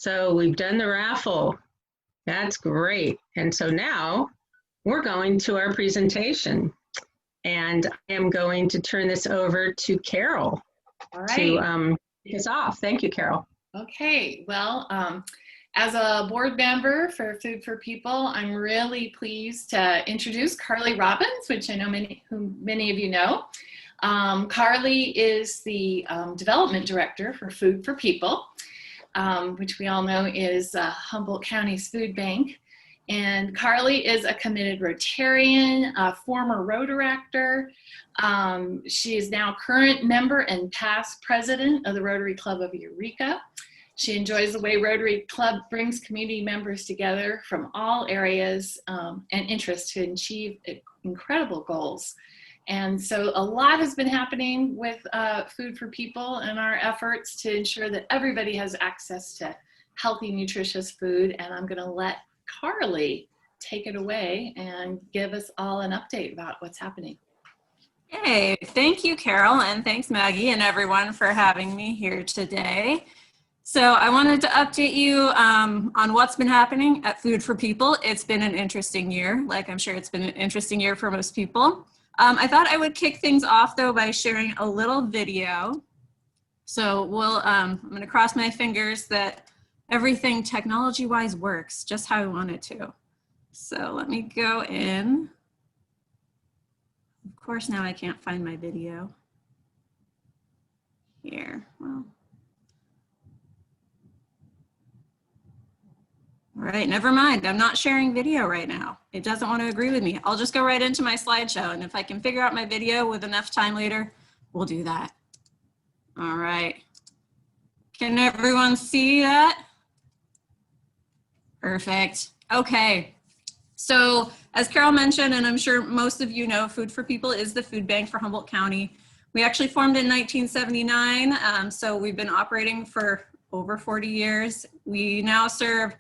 So we've done the raffle. That's great. And so now we're going to our presentation. And I am going to turn this over to Carol to kick us off. Thank you, Carol. Okay, well, as a board member for Food for People, I'm really pleased to introduce Carly Robbins, which I know many of you know. Carly is the development director for Food for People, which we all know is Humboldt County's food bank. And Carly is a committed Rotarian, a former Rotaractor. She is now current member and past president of the Rotary Club of Eureka. She enjoys the way Rotary Club brings community members together from all areas and interests to achieve incredible goals. And so a lot has been happening with Food for People and our efforts to ensure that everybody has access to healthy, nutritious food. And I'm gonna let Carly take it away and give us all an update about what's happening. Hey, thank you, Carol, and thanks, Maggie, and everyone for having me here today. So I wanted to update you on what's been happening at Food for People. It's been an interesting year, like I'm sure it's been an interesting year for most people. I thought I would kick things off, though, by sharing a little video. So I'm going to cross my fingers that everything technology-wise works just how I want it to. So let me go in. Of course, now I can't find my video. Here, well. All right, never mind. I'm not sharing video right now. It doesn't want to agree with me. I'll just go right into my slideshow, and if I can figure out my video with enough time later, we'll do that. All right. Can everyone see that? Perfect. Okay. So as Carol mentioned, and I'm sure most of you know, Food for People is the food bank for Humboldt County. We actually formed in 1979, so we've been operating for over 40 years. We now serve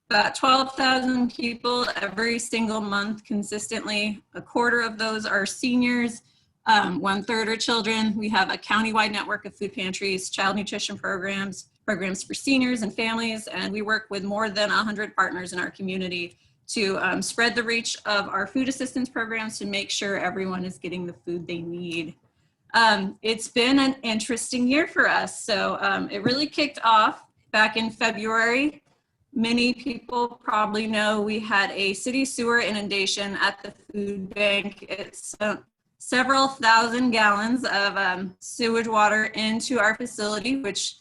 about 12,000 people every single month consistently. A quarter of those are seniors, 1/3 are children. We have a countywide network of food pantries, child nutrition programs for seniors and families, and we work with more than 100 partners in our community to spread the reach of our food assistance programs to make sure everyone is getting the food they need. It's been an interesting year for us. So it really kicked off back in February. Many people probably know we had a city sewer inundation at the food bank. It's several thousand gallons of sewage water into our facility, which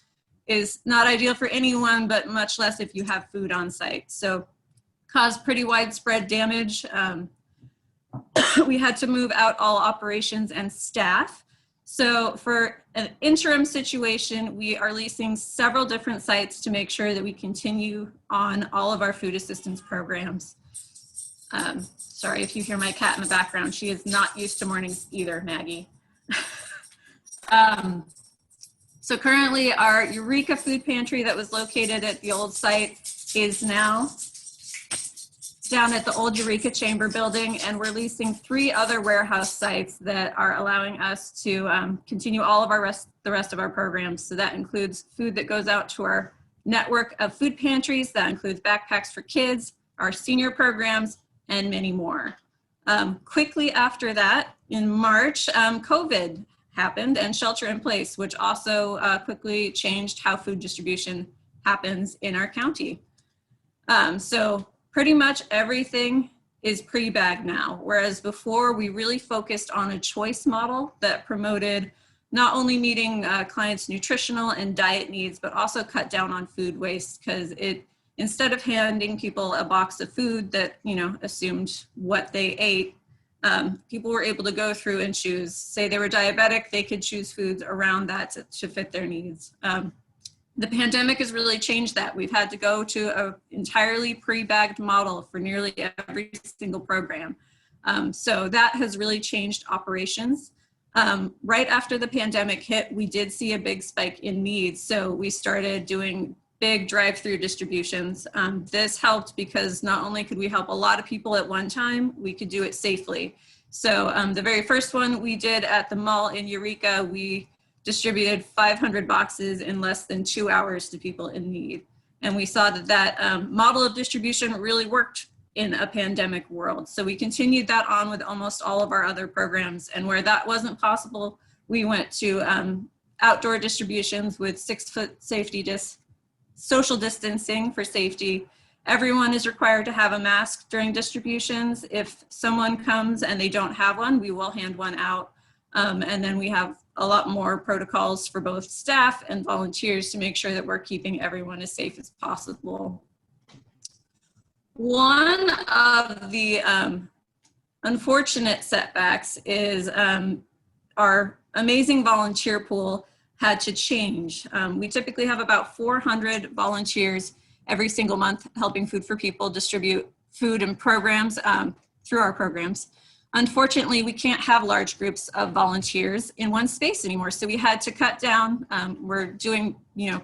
is not ideal for anyone, but much less if you have food on site. So caused pretty widespread damage. We had to move out all operations and staff. So for an interim situation, we are leasing several different sites to make sure that we continue on all of our food assistance programs. Sorry if you hear my cat in the background. She is not used to mornings either, Maggie. So currently our Eureka food pantry that was located at the old site is now down at the old Eureka Chamber building, and we're leasing 3 other warehouse sites that are allowing us to continue all of the rest of our programs. So that includes food that goes out to our network of food pantries, that includes backpacks for kids, our senior programs, and many more. Quickly after that, in March, COVID happened and shelter in place, which also quickly changed how food distribution happens in our county. So pretty much everything is pre-bagged now, whereas before we really focused on a choice model that promoted not only meeting clients' nutritional and diet needs, but also cut down on food waste, because instead of handing people a box of food that assumed what they ate, people were able to go through and choose. Say they were diabetic, they could choose foods around that to fit their needs. The pandemic has really changed that. We've had to go to an entirely pre-bagged model for nearly every single program. So that has really changed operations. Right after the pandemic hit, we did see a big spike in needs. So we started doing big drive-through distributions. This helped because not only could we help a lot of people at one time, we could do it safely. So the very first one we did at the mall in Eureka, we distributed 500 boxes in less than 2 hours to people in need. And we saw that that model of distribution really worked in a pandemic world. So we continued that on with almost all of our other programs. And where that wasn't possible, we went to outdoor distributions with 6-foot social distancing for safety. Everyone is required to have a mask during distributions. If someone comes and they don't have one, we will hand one out. And then we have a lot more protocols for both staff and volunteers to make sure that we're keeping everyone as safe as possible. One of the unfortunate setbacks is our amazing volunteer pool had to change. We typically have about 400 volunteers every single month helping Food for People distribute food and programs through our programs. Unfortunately, we can't have large groups of volunteers in one space anymore, so we had to cut down. We're doing,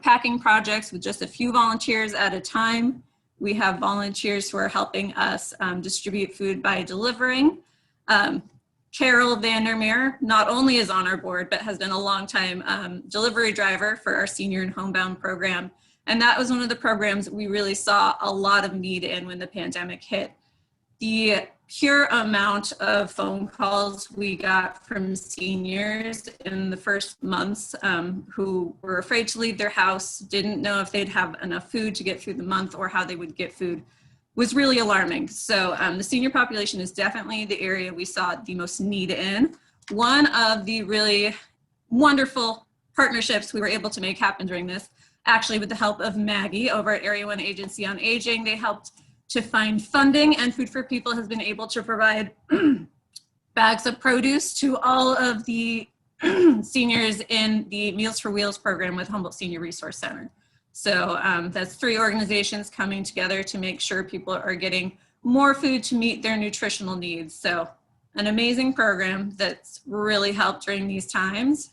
packing projects with just a few volunteers at a time. We have volunteers who are helping us distribute food by delivering. Carol Vandermeer not only is on our board, but has been a long-time delivery driver for our senior and homebound program. And that was one of the programs we really saw a lot of need in when the pandemic hit. The pure amount of phone calls we got from seniors in the first months who were afraid to leave their house, didn't know if they'd have enough food to get through the month or how they would get food, was really alarming. So the senior population is definitely the area we saw the most need in. One of the really wonderful partnerships we were able to make happen during this, actually with the help of Maggie over at Area 1 Agency on Aging, they helped to find funding, and Food for People has been able to provide bags of produce to all of the seniors in the Meals for Wheels program with Humboldt Senior Resource Center. So that's 3 organizations coming together to make sure people are getting more food to meet their nutritional needs. So an amazing program that's really helped during these times.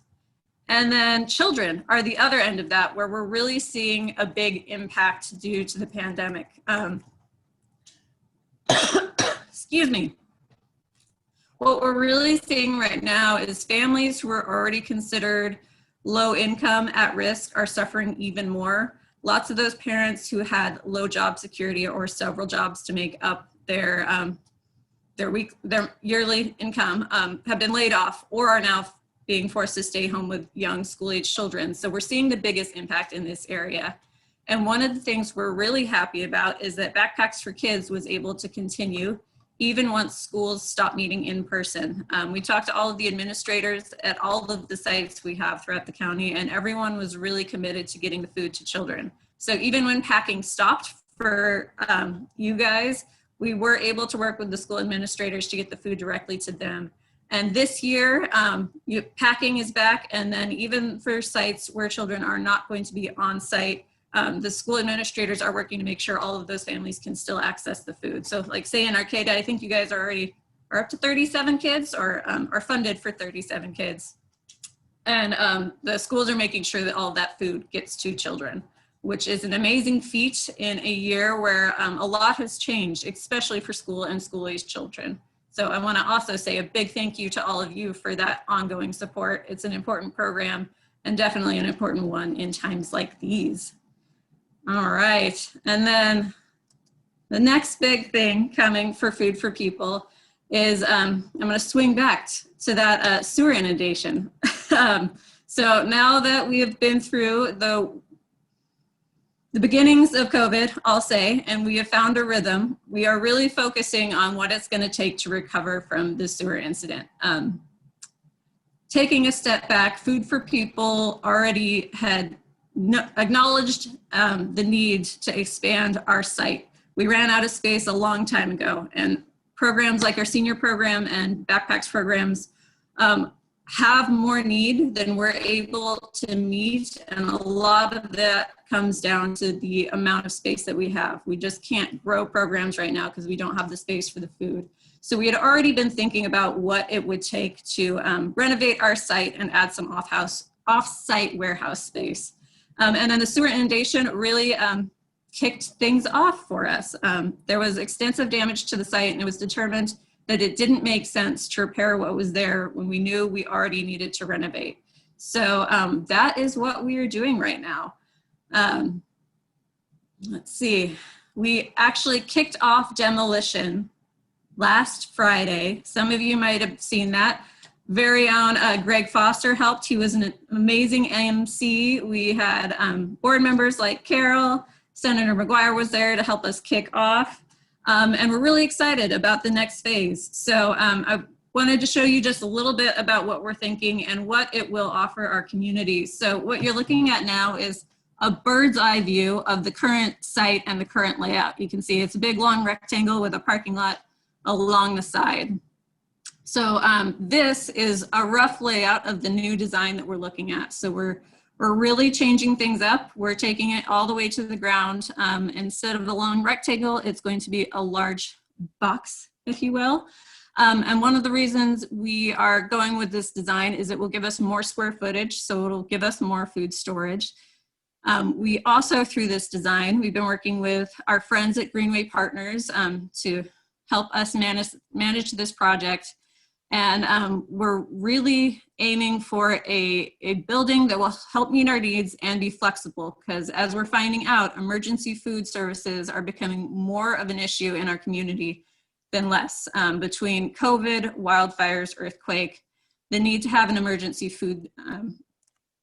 And then children are the other end of that, where we're really seeing a big impact due to the pandemic. Excuse me. What we're really seeing right now is families who are already considered low income, at risk, are suffering even more. Lots of those parents who had low job security or several jobs to make up their yearly income have been laid off or are now being forced to stay home with young school-age children. So we're seeing the biggest impact in this area. And one of the things we're really happy about is that Backpacks for Kids was able to continue even once schools stopped meeting in person. We talked to all of the administrators at all of the sites we have throughout the county, and everyone was really committed to getting the food to children. So even when packing stopped for you guys, we were able to work with the school administrators to get the food directly to them. And this year, packing is back, and then even for sites where children are not going to be on site, the school administrators are working to make sure all of those families can still access the food. So like say in Arcata, I think you guys are up to 37 kids or are funded for 37 kids. And the schools are making sure that all of that food gets to children, which is an amazing feat in a year where a lot has changed, especially for school and school-aged children. So I want to also say a big thank you to all of you for that ongoing support. It's an important program and definitely an important one in times like these. All right, and then the next big thing coming for Food for People is I'm going to swing back to that sewer inundation. So now that we have been through the beginnings of COVID, I'll say, and we have found a rhythm, we are really focusing on what it's going to take to recover from the sewer incident. Taking a step back, Food for People already had acknowledged the need to expand our site. We ran out of space a long time ago, and programs like our senior program and backpacks programs have more need than we're able to meet, and a lot of that comes down to the amount of space that we have. We just can't grow programs right now because we don't have the space for the food. So we had already been thinking about what it would take to renovate our site and add some off-site warehouse space. And then the sewer inundation really kicked things off for us. There was extensive damage to the site, and it was determined that it didn't make sense to repair what was there when we knew we already needed to renovate. So that is what we are doing right now. Let's see. We actually kicked off demolition last Friday. Some of you might have seen that. Very own Greg Foster helped. He was an amazing MC. We had board members like Carol, Senator McGuire was there to help us kick off. And we're really excited about the next phase. So I wanted to show you just a little bit about what we're thinking and what it will offer our community. So what you're looking at now is a bird's eye view of the current site and the current layout. You can see it's a big long rectangle with a parking lot along the side. So this is a rough layout of the new design that we're looking at. So we're really changing things up. We're taking it all the way to the ground. Instead of a long rectangle, it's going to be a large box, if you will. And one of the reasons we are going with this design is it will give us more square footage, so it'll give us more food storage. We also, through this design, we've been working with our friends at Greenway Partners to help us manage this project. And we're really aiming for a building that will help meet our needs and be flexible, because as we're finding out, emergency food services are becoming more of an issue in our community than less. Between COVID, wildfires, earthquake, the need to have an emergency food,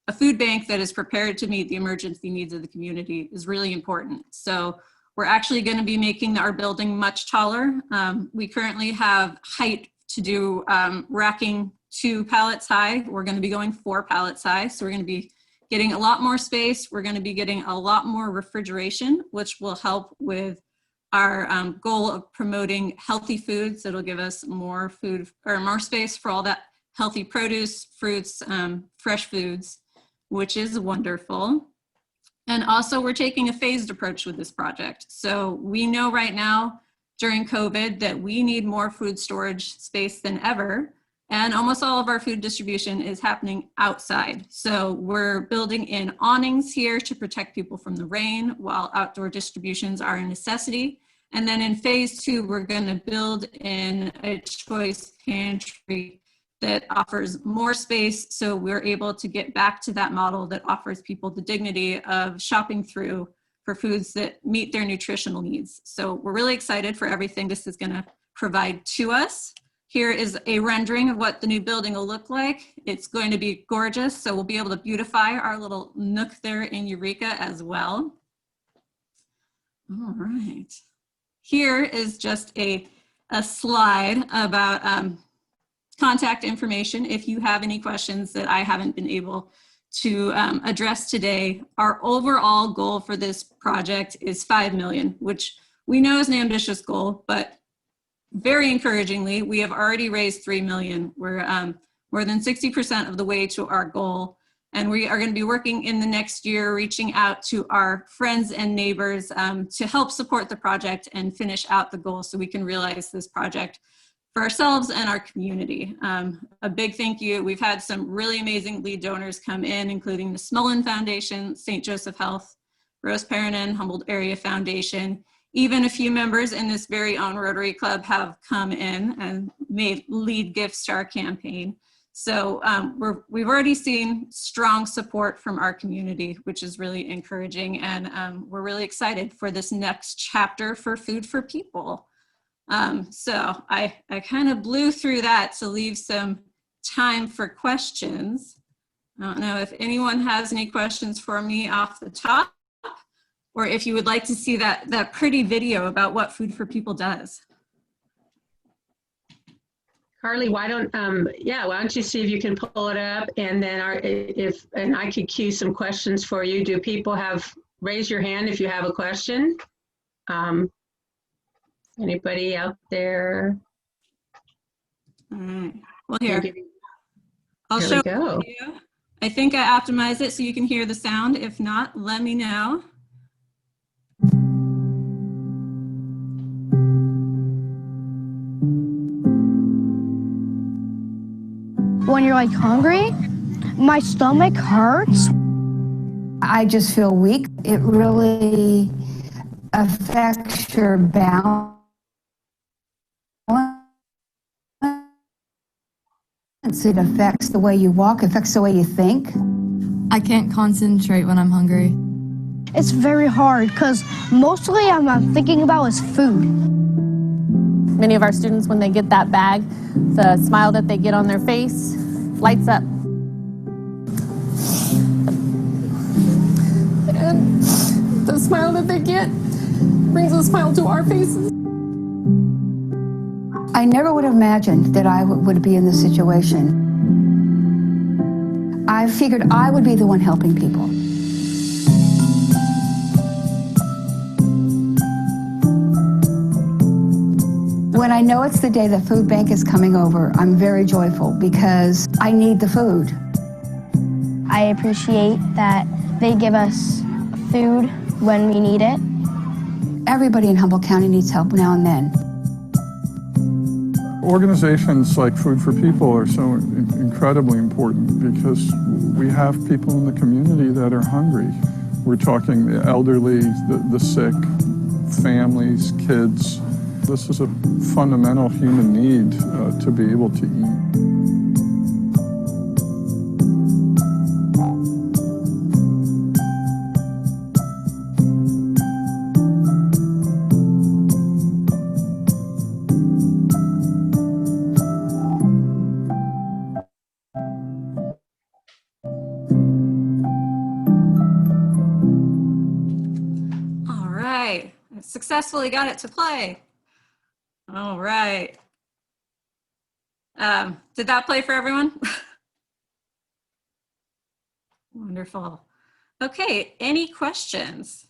a food bank that is prepared to meet the emergency needs of the community is really important. So we're actually going to be making our building much taller. We currently have height to do racking 2 pallets high. We're going to be going 4 pallets high. So we're going to be getting a lot more space. We're going to be getting a lot more refrigeration, which will help with our goal of promoting healthy foods. It'll give us more food or more space for all that healthy produce, fruits, fresh foods, which is wonderful. And also we're taking a phased approach with this project. So we know right now during COVID that we need more food storage space than ever. And almost all of our food distribution is happening outside. So we're building in awnings here to protect people from the rain, while outdoor distributions are a necessity. And then in phase 2, we're going to build in a choice pantry that offers more space, so we're able to get back to that model that offers people the dignity of shopping through for foods that meet their nutritional needs. So we're really excited for everything this is going to provide to us. Here is a rendering of what the new building will look like. It's going to be gorgeous, so we'll be able to beautify our little nook there in Eureka as well. All right. Here is just a slide about contact information if you have any questions that I haven't been able to address today. Our overall goal for this project is $5 million, which we know is an ambitious goal, but very encouragingly, we have already raised $3 million. We're more than 60% of the way to our goal. And we are going to be working in the next year, reaching out to our friends and neighbors to help support the project and finish out the goal so we can realize this project for ourselves and our community. A big thank you. We've had some really amazing lead donors come in, including the Smullen Foundation, St. Joseph Health, Rose Perrinan, Humboldt Area Foundation. Even a few members in this very own Rotary Club have come in and made lead gifts to our campaign. So we've already seen strong support from our community, which is really encouraging. And we're really excited for this next chapter for Food for People. So I kind of blew through that to leave some time for questions. I don't know if anyone has any questions for me off the top, or if you would like to see that pretty video about what Food for People does. Carly, why don't you see if you can pull it up, and then and I could cue some questions for you. Do people raise your hand if you have a question? Anybody out there? All right. Well, here, I'll Here show we go. you. I think I optimized it so you can hear the sound. If not, let me know. When you're like hungry, my stomach hurts. I just feel weak. It really affects your balance. It affects the way you walk, affects the way you think. I can't concentrate when I'm hungry. it's very hard because mostly I'm thinking about is food. Many of our students, when they get that bag, the smile that they get on their face lights up. And the smile that they get brings a smile to our faces. I never would have imagined that I would be in this situation. I figured I would be the one helping people. When I know it's the day the food bank is coming over, I'm very joyful because I need the food. I appreciate that they give us food when we need it. Everybody in Humboldt County needs help now and then. Organizations like Food for People are so incredibly important because we have people in the community that are hungry. We're talking the elderly, the sick, families, kids. This is a fundamental human need to be able to eat. All right, I successfully got it to play. All right. Did that play for everyone? Wonderful. Okay, any questions?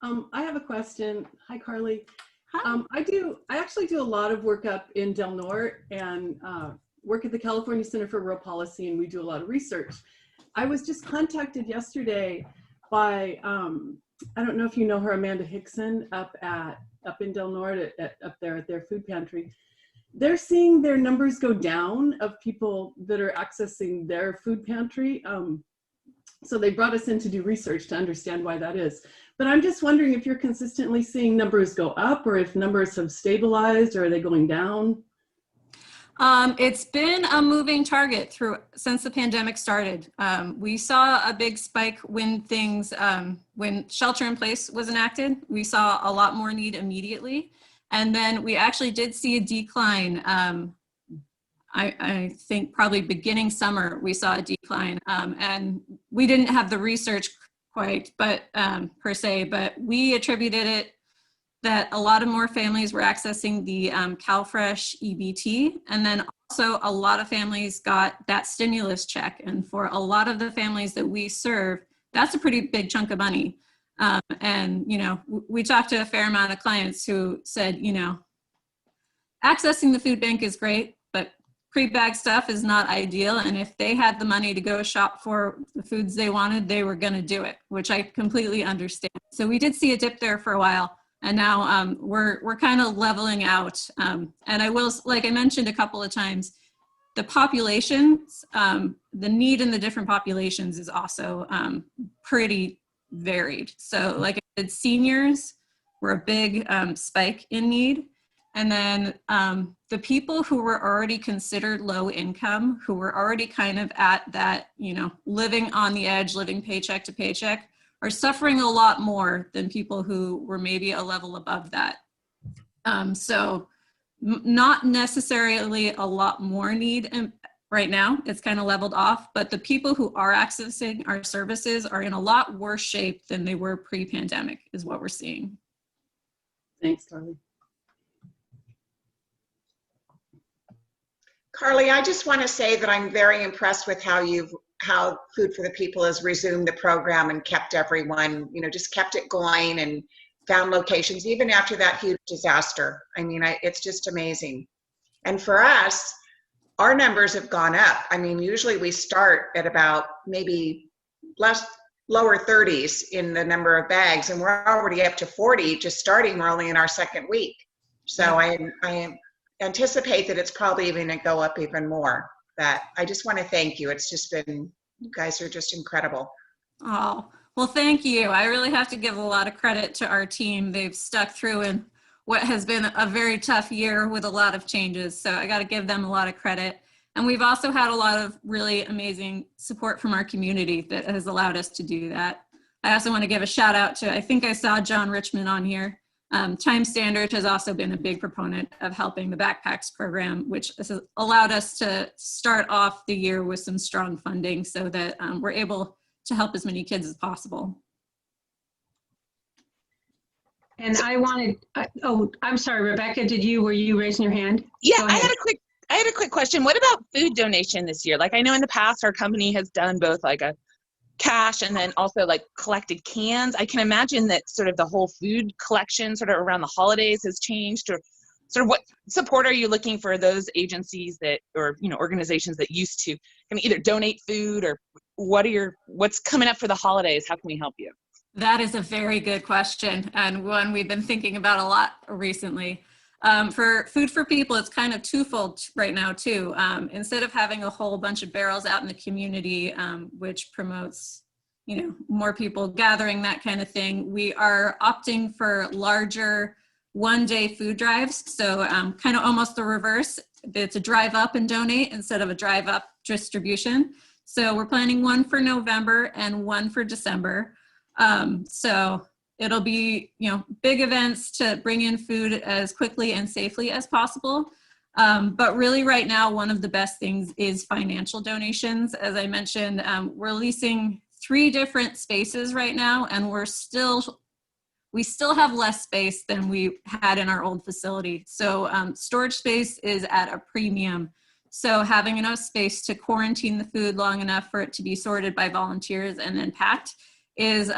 I have a question. Hi, Carly. Hi. I actually do a lot of work up in Del Norte and work at the California Center for Rural Policy, and we do a lot of research. I was just contacted yesterday by, I don't know if you know her, Amanda Hickson, up in Del Norte, up there at their food pantry. They're seeing their numbers go down of people that are accessing their food pantry. So they brought us in to do research to understand why that is. But I'm just wondering if you're consistently seeing numbers go up, or if numbers have stabilized, or are they going down? It's been a moving target since the pandemic started. We saw a big spike when when shelter in place was enacted. We saw a lot more need immediately. And then we actually did see a decline. I think probably beginning summer, we saw a decline. And we didn't have the research quite, but per se, but we attributed it that a lot of more families were accessing the CalFresh EBT, and then also a lot of families got that stimulus check. And for a lot of the families that we serve, that's a pretty big chunk of money. And, you know, we talked to a fair amount of clients who said, you know, accessing the food bank is great, but pre-bag stuff is not ideal. And if they had the money to go shop for the foods they wanted, they were going to do it, which I completely understand. So we did see a dip there for a while. And now we're kind of leveling out. And I will, like I mentioned a couple of times, the populations, the need in the different populations is also pretty varied. So like I said, seniors were a big spike in need. And then the people who were already considered low income, who were already kind of at that, you know, living on the edge, living paycheck to paycheck, are suffering a lot more than people who were maybe a level above that. So not necessarily a lot more need right now. It's kind of leveled off, but the people who are accessing our services are in a lot worse shape than they were pre-pandemic, is what we're seeing. Thanks, Carly. Carly, I just want to say that I'm very impressed with how Food for the People has resumed the program and kept everyone, you know, just kept it going and found locations even after that huge disaster. I mean, it's just amazing. And for us, our numbers have gone up. I mean, usually we start at about maybe lower 30s in the number of bags, and we're already up to 40 just starting. We're only in our second week. So I anticipate that it's probably even going to go up even more. That I just want to thank you. It's just been, you guys are just incredible. Oh, well, thank you. I really have to give a lot of credit to our team. They've stuck through in what has been a very tough year with a lot of changes. So I got to give them a lot of credit. And we've also had a lot of really amazing support from our community that has allowed us to do that. I also want to give a shout out to, I think I saw John Richmond on here. Time Standard has also been a big proponent of helping the Backpacks program, which has allowed us to start off the year with some strong funding so that we're able to help as many kids as possible. And I wanted, oh, I'm sorry, Rebecca, were you raising your hand? Yeah, I had a quick question. What about food donation this year? Like, I know in the past our company has done both like a cash and then also like collected cans. I can imagine that sort of the whole food collection sort of around the holidays has changed. Or sort of what support are you looking for those agencies that, or, you know, organizations that used to can either donate food, or what's coming up for the holidays? How can we help you? That is a very good question, and one we've been thinking about a lot recently. For Food for People, it's kind of twofold right now too. Instead of having a whole bunch of barrels out in the community, which promotes, you know, more people gathering, that kind of thing, we are opting for larger one-day food drives. So kind of almost the reverse. It's a drive up and donate instead of a drive up distribution. So we're planning one for November and one for December. So it'll be, you know, big events to bring in food as quickly and safely as possible. But really right now, one of the best things is financial donations. As I mentioned, we're leasing 3 different spaces right now, and we still have less space than we had in our old facility. So storage space is at a premium. So having enough space to quarantine the food long enough for it to be sorted by volunteers and then packed is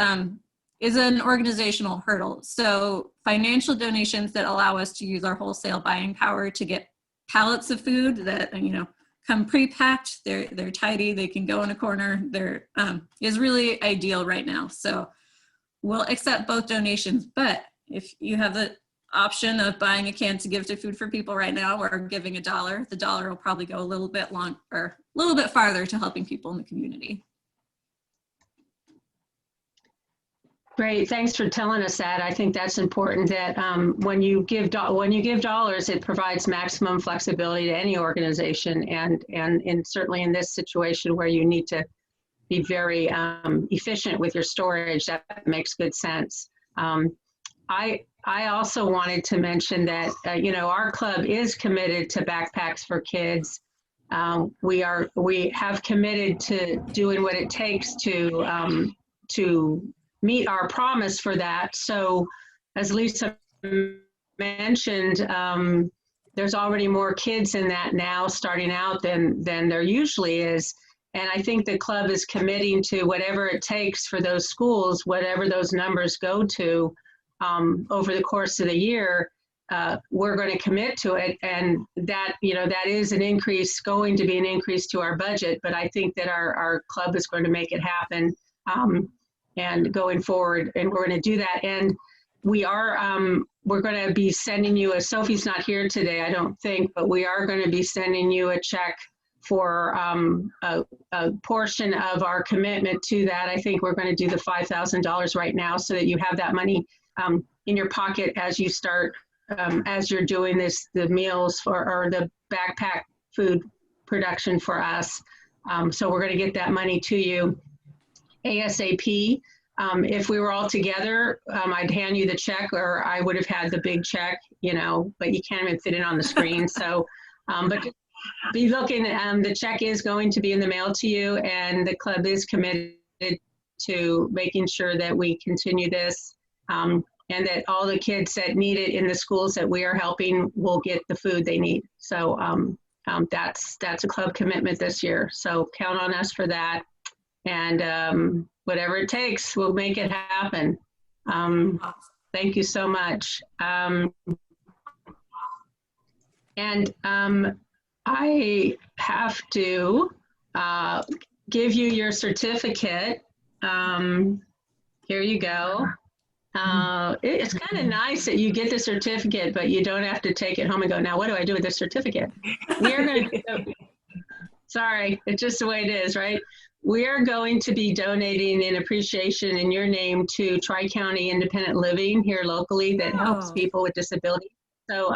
an organizational hurdle. So financial donations that allow us to use our wholesale buying power to get pallets of food that, you know, come pre-packed, they're tidy, they can go in a corner, is really ideal right now. So we'll accept both donations, but if you have the option of buying a can to give to Food for People right now, or giving $1, the $1 will probably go a little bit farther to helping people in the community. Great, thanks for telling us that. I think that's important, that when you give dollars, it provides maximum flexibility to any organization, and certainly in this situation where you need to be very efficient with your storage, that makes good sense. I also wanted to mention that you know, our club is committed to Backpacks for Kids. We have committed to doing what it takes to meet our promise for that. So as Lisa mentioned, there's already more kids in that now starting out than there usually is. And I think the club is committing to whatever it takes for those schools, whatever those numbers go to over the course of the year, we're going to commit to it. And that, you know, that is going to be an increase to our budget, but I think that our club is going to make it happen. And going forward, and we're going to do that. And we're going to be sending you Sophie's not here today, I don't think, but we are going to be sending you a check for a portion of our commitment to that. I think we're going to do the $5,000 right now, so that you have that money in your pocket as you start, as you're doing the meals or the backpack food production for us. So we're going to get that money to you ASAP. If we were all together, I'd hand you the check, or I would have had the big check, you know, but you can't even fit it on the screen. So, but be looking, the check is going to be in the mail to you, and the club is committed to making sure that we continue this, and that all the kids that need it in the schools that we are helping will get the food they need. So that's a club commitment this year. So count on us for that. And whatever it takes, we'll make it happen. Thank you so much. And I have to give you your certificate. Here you go. It's kind of nice that you get the certificate, but you don't have to take it home and go, now what do I do with this certificate? We are going to, sorry, it's just the way it is, right? We are going to be donating in appreciation in your name to Tri-County Independent Living here locally that helps people with disabilities. So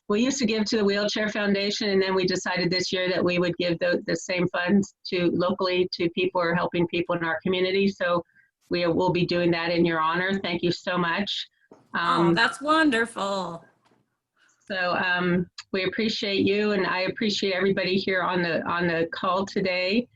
we used to give to the Wheelchair Foundation, and then we decided this year that we would give the same funds to locally to people who are helping people in our community. So we will be doing that in your honor. Thank you so much. Oh, that's wonderful. So we appreciate you, and I appreciate everybody here on the call today.